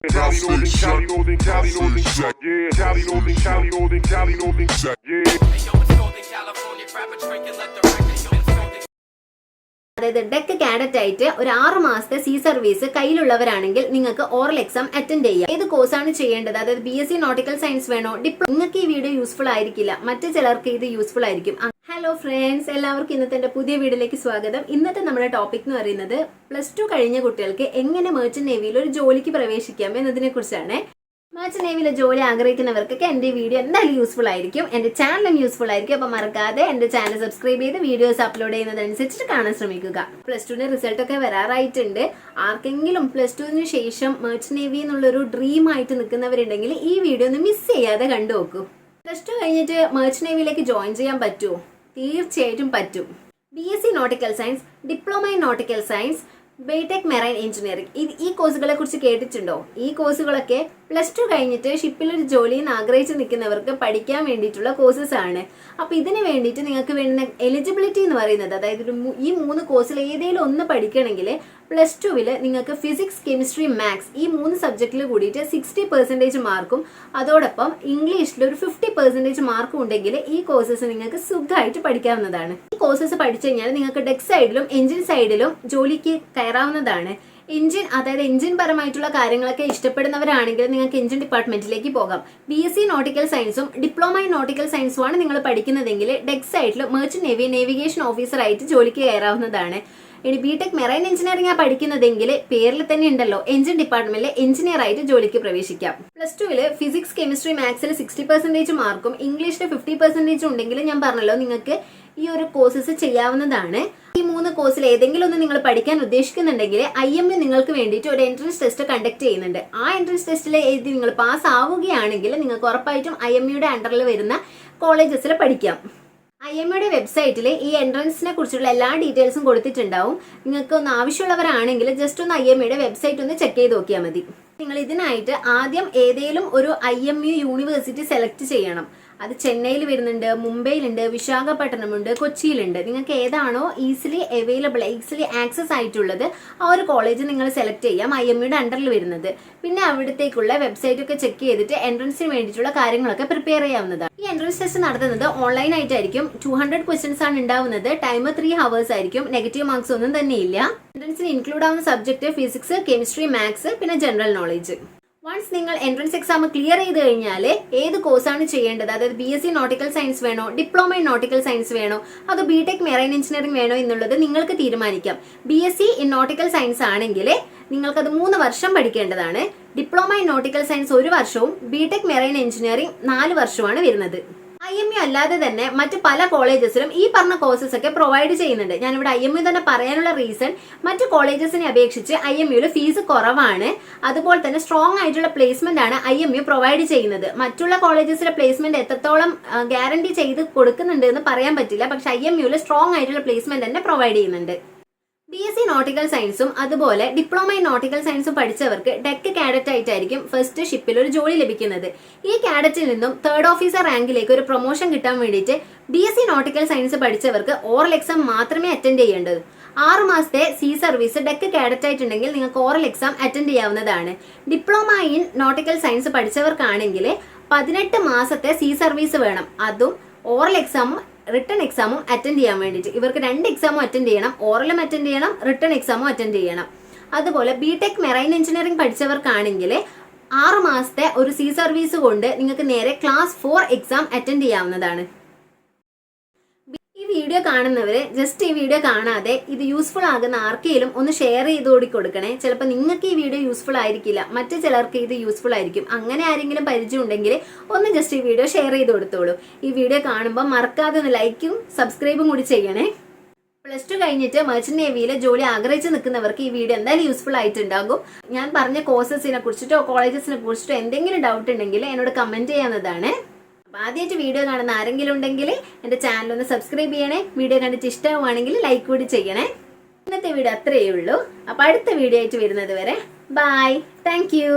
Cali loading, Cali loading, Cali loading, yeah. Cali loading, Cali loading, Cali loading, yeah. അതായത് deck cadet ആയിട്ട് ഒരു 6 മാസത്തെ sea service കയ്യിലുള്ളവരാണെങ്കിൽ നിങ്ങൾക്ക് oral exam attend ചെയ്യാം. ഏത് കോഴ്സാണ് ചെയ്യേണ്ടത്, അതായത് BSc നോട്ടിക്കൽ സയൻസ് വേണോ, നിങ്ങൾക്ക് ഈ വീഡിയോ യൂസ്ഫുൾ ആയിരിക്കില്ല, മറ്റു ചിലർക്ക് ഇത് യൂസ്ഫുൾ ആയിരിക്കും. ഹലോ ഫ്രണ്ട്സ്, എല്ലാവർക്കും ഇന്നത്തെ എൻ്റെ പുതിയ വീഡിയോയിലേക്ക് സ്വാഗതം. ഇന്നത്തെ നമ്മുടെ ടോപ്പിക് എന്ന് പറയുന്നത് +2 കഴിഞ്ഞ കുട്ടികൾക്ക് എങ്ങനെ മെർച്ചന്റ് നേവിയിൽ ഒരു ജോലിക്ക് പ്രവേശിക്കാം എന്നതിനെ കുറിച്ചാണ്. മെർച്ചന്റ് നേവിയിലെ ജോലി ആഗ്രഹിക്കുന്നവർക്കൊക്കെ എൻ്റെ വീഡിയോ എന്തായാലും യൂസ്ഫുൾ ആയിരിക്കും, എൻ്റെ ചാനലും യൂസ്ഫുൾ ആയിരിക്കും. അപ്പോൾ മറക്കാതെ എൻ്റെ ചാനൽ സബ്സ്ക്രൈബ് ചെയ്ത് വീഡിയോസ് അപ്ലോഡ് ചെയ്യുന്നതനുസരിച്ചിട്ട് കാണാൻ ശ്രമിക്കുക. +2ന്റെ റിസൾട്ടൊക്കെ വരാറായിട്ടുണ്ട്. ആർക്കെങ്കിലും +2ന് ശേഷം മെർച്ചന്റ് നേവി എന്നുള്ളൊരു ഡ്രീം ആയിട്ട് നിൽക്കുന്നവരുണ്ടെങ്കിൽ ഈ വീഡിയോ ഒന്ന് മിസ് ചെയ്യാതെ കണ്ടു നോക്കൂ. +2 കഴിഞ്ഞിട്ട് മെർച്ചന്റ് നേവിയിലേക്ക് ജോയിൻ ചെയ്യാൻ പറ്റുമോ? തീർച്ചയായിട്ടും പറ്റും. BSc nautical science, diploma in nautical science, BTech marine engineering, ഈ കോഴ്സുകളെ കുറിച്ച് കേട്ടിട്ടുണ്ടോ? ഈ കോഴ്സുകളൊക്കെ +2 കഴിഞ്ഞിട്ട് ഷിപ്പിലൊരു ജോലിയിൽ ആഗ്രഹിച്ച് നിൽക്കുന്നവർക്ക് പഠിക്കാൻ വേണ്ടിയിട്ടുള്ള കോഴ്സസ് ആണ്. അപ്പോൾ ഇതിന് വേണ്ടിയിട്ട് നിങ്ങൾക്ക് വേണ്ടുന്ന എലിജിബിലിറ്റി എന്ന് പറയുന്നത്, അതായത് ഈ 3 കോഴ്സിൽ ഏതെങ്കിലും ഒന്ന് പഠിക്കണമെങ്കിൽ +2വിൽ നിങ്ങൾക്ക് ഫിസിക്സ്, കെമിസ്ട്രി, മാത്സ് ഈ 3 സബ്ജക്റ്റിൽ കൂടിയിട്ട് 60% മാർക്കും അതോടൊപ്പം ഇംഗ്ലീഷിൽ ഒരു 50% മാർക്കും ഉണ്ടെങ്കിൽ ഈ കോഴ്സസ് നിങ്ങൾക്ക് സുഖമായിട്ട് പഠിക്കാവുന്നതാണ്. ഈ കോഴ്സസ് പഠിച്ചു കഴിഞ്ഞാൽ നിങ്ങൾക്ക് ഡെക്ക് സൈഡിലും എഞ്ചിൻ സൈഡിലും ജോലിക്ക് കയറാവുന്നതാണ്. അതായത് എഞ്ചിൻ പരമായിട്ടുള്ള കാര്യങ്ങളൊക്കെ ഇഷ്ടപ്പെടുന്നവരാണെങ്കിൽ നിങ്ങൾക്ക് എഞ്ചിൻ ഡിപ്പാർട്ട്മെന്റിലേക്ക് പോകാം. BSc നോട്ടിക്കൽ സയൻസും ഡിപ്ലോമ ഇൻ നോട്ടിക്കൽ സയൻസും ആണ് നിങ്ങൾ പഠിക്കുന്നതെങ്കിൽ ഡെക്ക് സൈഡിൽ മെർച്ചന്റ് നേവി നേവിഗേഷൻ ഓഫീസർ ആയിട്ട് ജോലിക്ക് കയറാവുന്നതാണ്. ഇനി ബിടെക് മെറൈൻ എഞ്ചിനീയറിംഗ് ആ പഠിക്കുന്നതെങ്കിൽ പേരിൽ തന്നെ ഉണ്ടല്ലോ, എഞ്ചിൻ ഡിപ്പാർട്ട്മെന്റിലെ എഞ്ചിനീയർ ആയിട്ട് ജോലിക്ക് പ്രവേശിക്കാം. +2വിൽ ഫിസിക്സ്, കെമിസ്ട്രി, മാത്സിൽ 60% മാർക്കും ഇംഗ്ലീഷിൽ 50% ഉണ്ടെങ്കിൽ ഞാൻ പറഞ്ഞല്ലോ നിങ്ങൾക്ക് ഈ ഒരു കോഴ്സസ് ചെയ്യാവുന്നതാണ്. ഈ 3 കോഴ്സിൽ ഏതെങ്കിലും ഒന്ന് നിങ്ങൾ പഠിക്കാൻ ഉദ്ദേശിക്കുന്നുണ്ടെങ്കിൽ IMU നിങ്ങൾക്ക് വേണ്ടിയിട്ട് ഒരു എൻട്രൻസ് ടെസ്റ്റ് കണ്ടക്ട് ചെയ്യുന്നുണ്ട്. ആ എൻട്രൻസ് ടെസ്റ്റിൽ എഴുതി നിങ്ങൾ പാസ് ആവുകയാണെങ്കിൽ നിങ്ങൾക്ക് ഉറപ്പായിട്ടും IMUയുടെ അണ്ടറിൽ വരുന്ന കോളേജസിൽ പഠിക്കാം. IMUയുടെ വെബ്സൈറ്റിൽ ഈ എൻട്രൻസിനെ കുറിച്ചുള്ള എല്ലാ ഡീറ്റെയിൽസും കൊടുത്തിട്ടുണ്ടാവും. നിങ്ങൾക്ക് ഒന്ന് ആവശ്യമുള്ളവരാണെങ്കിൽ ജസ്റ്റ് ഒന്ന് IMUയുടെ വെബ്സൈറ്റ് ഒന്ന് ചെക്ക് ചെയ്ത് നോക്കിയാൽ മതി. നിങ്ങൾ ഇതിനായിട്ട് ആദ്യം ഏതെങ്കിലും ഒരു IMU യൂണിവേഴ്സിറ്റി സെലക്ട് ചെയ്യണം. അത് ചെന്നൈയിൽ വരുന്നുണ്ട്, മുംബൈയിലുണ്ട്, വിശാഖപട്ടണമുണ്ട്, കൊച്ചിയിലുണ്ട്. നിങ്ങൾക്ക് ഏതാണോ ഈസിലി ആക്സസ് ആയിട്ടുള്ളത് ആ ഒരു കോളേജ് നിങ്ങൾ സെലക്ട് ചെയ്യാം, IMUയുടെ അണ്ടറിൽ വരുന്നത്. പിന്നെ അവിടത്തേക്കുള്ള വെബ്സൈറ്റ് ഒക്കെ ചെക്ക് ചെയ്തിട്ട് എൻട്രൻസിന് വേണ്ടിയിട്ടുള്ള കാര്യങ്ങളൊക്കെ പ്രിപ്പയർ ചെയ്യാവുന്നതാണ്. ഈ എൻട്രൻസ് ടെസ്റ്റ് നടത്തുന്നത് ഓൺലൈൻ ആയിട്ടായിരിക്കും. 200 ക്വസ്റ്റ്യൻസ് ആണ് ഉണ്ടാവുന്നത്. ടൈം 3 hours ആയിരിക്കും. നെഗറ്റീവ് മാർക്സ് ഒന്നും തന്നെ ഇല്ല. എൻട്രൻസിന് ഇൻക്ലൂഡ് ആവുന്ന സബ്ജക്ട് ഫിസിക്സ്, കെമിസ്ട്രി, മാത്സ്, പിന്നെ ജനറൽ നോളജ്. വൺസ് നിങ്ങൾ എൻട്രൻസ് എക്സാം ക്ലിയർ ചെയ്ത് കഴിഞ്ഞാൽ ഏത് കോഴ്സാണ് ചെയ്യേണ്ടത്, അതായത് BSc നോട്ടിക്കൽ സയൻസ് വേണോ, ഡിപ്ലോമ ഇൻ നോട്ടിക്കൽ സയൻസ് വേണോ, അതോ ബിടെക് മെറൈൻ എഞ്ചിനീയറിംഗ് വേണോ എന്നുള്ളത് നിങ്ങൾക്ക് തീരുമാനിക്കാം. BSc ഇൻ നോട്ടിക്കൽ സയൻസ് ആണെങ്കിൽ നിങ്ങൾക്കത് 3 വർഷം പഠിക്കേണ്ടതാണ്. ഡിപ്ലോമ ഇൻ നോട്ടിക്കൽ സയൻസ് 1 വർഷവും ബിടെക് മെറൈൻ എഞ്ചിനീയറിംഗ് 4 വർഷമാണ് വരുന്നത്. IMU അല്ലാതെ തന്നെ മറ്റ് പല കോളേജസിലും ഈ പറഞ്ഞ കോഴ്സസ് ഒക്കെ പ്രൊവൈഡ് ചെയ്യുന്നുണ്ട്. ഞാനിവിടെ IMU തന്നെ പറയാനുള്ള റീസൺ, മറ്റു കോളേജസിനെ അപേക്ഷിച്ച് IMUയിൽ ഫീസ് കുറവാണ്. അതുപോലെ തന്നെ സ്ട്രോങ് ആയിട്ടുള്ള പ്ലേസ്മെന്റ് ആണ് IMU പ്രൊവൈഡ് ചെയ്യുന്നത്. മറ്റുള്ള കോളേജസിലെ പ്ലേസ്മെന്റ് എത്രത്തോളം ഗ്യാരണ്ടി ചെയ്ത് കൊടുക്കുന്നുണ്ട് എന്ന് പറയാൻ പറ്റില്ല, പക്ഷെ IMUയിൽ സ്ട്രോങ് ആയിട്ടുള്ള പ്ലേസ്മെന്റ് തന്നെ പ്രൊവൈഡ് ചെയ്യുന്നുണ്ട്. BSc നോട്ടിക്കൽ സയൻസും അതുപോലെ ഡിപ്ലോമ ഇൻ നോട്ടിക്കൽ സയൻസും പഠിച്ചവർക്ക് ഡെക്ക് കാഡറ്റ് ആയിട്ടായിരിക്കും ഫസ്റ്റ് ഷിപ്പിൽ ഒരു ജോലി ലഭിക്കുന്നത്. ഈ കാഡറ്റിൽ നിന്നും 3rd ഓഫീസർ റാങ്കിലേക്ക് ഒരു പ്രൊമോഷൻ കിട്ടാൻ വേണ്ടിയിട്ട് BSc നോട്ടിക്കൽ സയൻസ് പഠിച്ചവർക്ക് ഓറൽ എക്സാം മാത്രമേ അറ്റൻഡ് ചെയ്യേണ്ടത്. 6 മാസത്തെ സി സർവീസ് ഡെക്ക് കാഡറ്റ് ആയിട്ടുണ്ടെങ്കിൽ നിങ്ങൾക്ക് ഓറൽ എക്സാം അറ്റൻഡ് ചെയ്യാവുന്നതാണ്. ഡിപ്ലോമ ഇൻ നോട്ടിക്കൽ സയൻസ് പഠിച്ചവർക്കാണെങ്കിൽ 18 മാസത്തെ സി സർവീസ് വേണം. അതും ഓറൽ എക്സാമും റിട്ടേൺ എക്സാമും അറ്റൻഡ് ചെയ്യാൻ വേണ്ടിയിട്ട് ഇവർക്ക് 2 എക്സാമും അറ്റൻഡ് ചെയ്യണം. ഓറലും അറ്റൻഡ് ചെയ്യണം, റിട്ടേൺ എക്സാമും അറ്റൻഡ് ചെയ്യണം. അതുപോലെ ബിടെക് മെറൈൻ എഞ്ചിനീയറിംഗ് പഠിച്ചവർക്കാണെങ്കിൽ 6 മാസത്തെ ഒരു സി സർവീസ് കൊണ്ട് നിങ്ങൾക്ക് നേരെ ക്ലാസ് 4 എക്സാം അറ്റൻഡ് ചെയ്യാവുന്നതാണ്. ഈ വീഡിയോ കാണുന്നവര് ജസ്റ്റ് ഈ വീഡിയോ കാണാതെ ഇത് യൂസ്ഫുൾ ആകുന്ന ആർക്കെങ്കിലും ഒന്ന് ഷെയർ ചെയ്ത് കൊടുക്കണേ. ചിലപ്പോൾ നിങ്ങൾക്ക് ഈ വീഡിയോ യൂസ്ഫുൾ ആയിരിക്കില്ല, മറ്റു ചിലർക്ക് ഇത് യൂസ്ഫുൾ ആയിരിക്കും. അങ്ങനെ ആരെങ്കിലും പരിചയം ഉണ്ടെങ്കിൽ ഒന്ന് ജസ്റ്റ് ഈ വീഡിയോ ഷെയർ ചെയ്ത് കൊടുത്തോളൂ. ഈ വീഡിയോ കാണുമ്പോൾ മറക്കാതെ ഒന്ന് ലൈക്കും സബ്സ്ക്രൈബും കൂടി ചെയ്യണേ. +2 കഴിഞ്ഞിട്ട് മെർച്ചന്റ് നേവിയിലെ ജോലി ആഗ്രഹിച്ച് നിൽക്കുന്നവർക്ക് ഈ വീഡിയോ എന്തായാലും യൂസ്ഫുൾ ആയിട്ടുണ്ടാകും. ഞാൻ പറഞ്ഞ കോഴ്സസിനെ കുറിച്ചിട്ടോ കോളേജസിനെ കുറിച്ചിട്ടോ എന്തെങ്കിലും ഡൗട്ട് ഉണ്ടെങ്കിൽ എന്നോട് കമന്റ് ചെയ്യാവുന്നതാണ്. ആദ്യമായിട്ട് വീഡിയോ കാണുന്ന ആരെങ്കിലും ഉണ്ടെങ്കിൽ എൻ്റെ ചാനൽ ഒന്ന് സബ്സ്ക്രൈബ് ചെയ്യണേ. വീഡിയോ കണ്ടിട്ട് ഇഷ്ടമാണെങ്കിൽ ലൈക്ക് കൂടി ചെയ്യണേ. ഇന്നത്തെ വീഡിയോ അത്രയേ ഉള്ളൂ. അപ്പോൾ അടുത്ത വീഡിയോ ആയിട്ട് വരുന്നത് വരെ ബൈ. Thank you.